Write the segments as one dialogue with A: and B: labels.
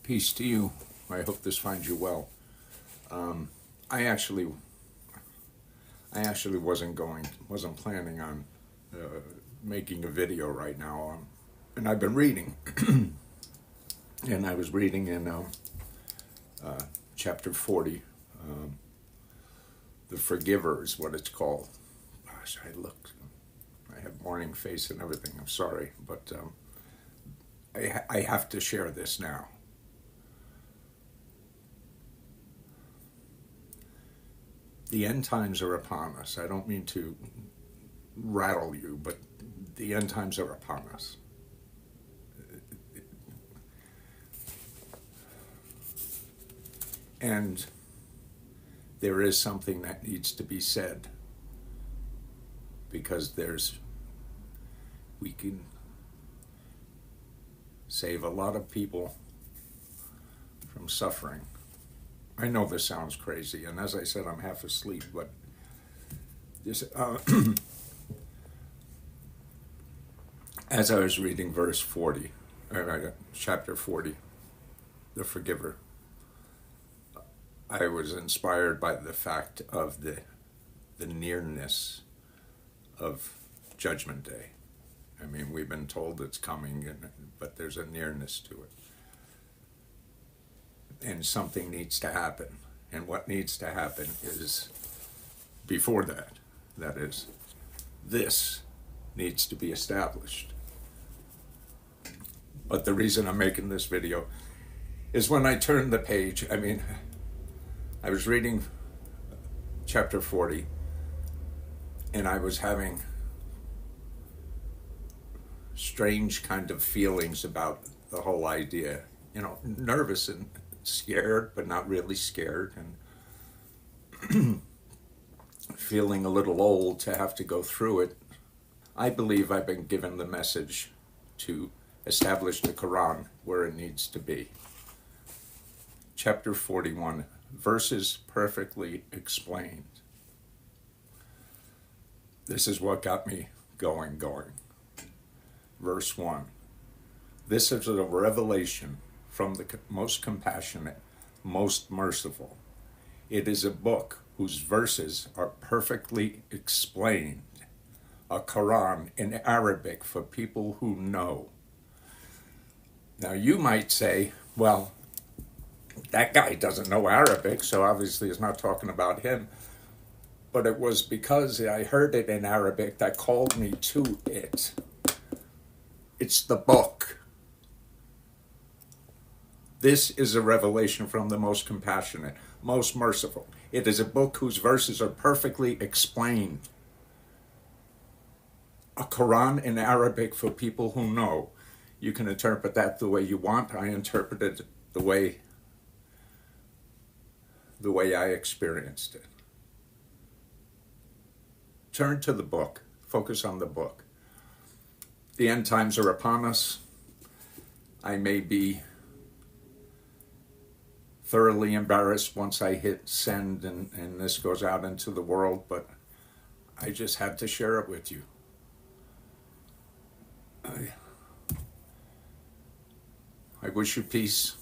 A: Peace to you. I hope this finds you well. I actually wasn't planning on making a video right now, and I've been reading, and I was reading in chapter 40, the Forgiver is what it's called. Gosh, I have morning face and everything. I'm sorry, but I have to share this now. The end times are upon us. I don't mean to rattle you, but the end times are upon us. And there is something that needs to be said, because we can save a lot of people from suffering. I know this sounds crazy, and as I said, I'm half asleep, but this, as I was reading verse 40, chapter 40, the Forgiver, I was inspired by the fact of the nearness of Judgment Day. I mean, we've been told it's coming, but there's a nearness to it. And something needs to happen. And what needs to happen is, before that is, this needs to be established. But the reason I'm making this video is when I turned the page, I was reading chapter 40, and I was having strange kind of feelings about the whole idea. Nervous and scared, but not really scared, and feeling a little old to have to go through it. I believe I've been given the message to establish the Quran where it needs to be. Chapter 41, verses perfectly explained. This is what got me going. Verse 1. This is a revelation from the most compassionate, most merciful. It is a book whose verses are perfectly explained. A Quran in Arabic for people who know. Now you might say, well, that guy doesn't know Arabic, so obviously it's not talking about him. But it was because I heard it in Arabic that called me to it. It's the book. This is a revelation from the most compassionate, most merciful. It is a book whose verses are perfectly explained. A Quran in Arabic for people who know. You can interpret that the way you want. I interpreted it the way I experienced it. Turn to the book. Focus on the book. The end times are upon us. I may be thoroughly embarrassed once I hit send and this goes out into the world, but I just had to share it with you. I wish you peace.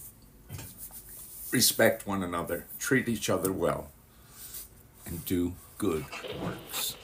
A: Respect one another. Treat each other well. And do good works.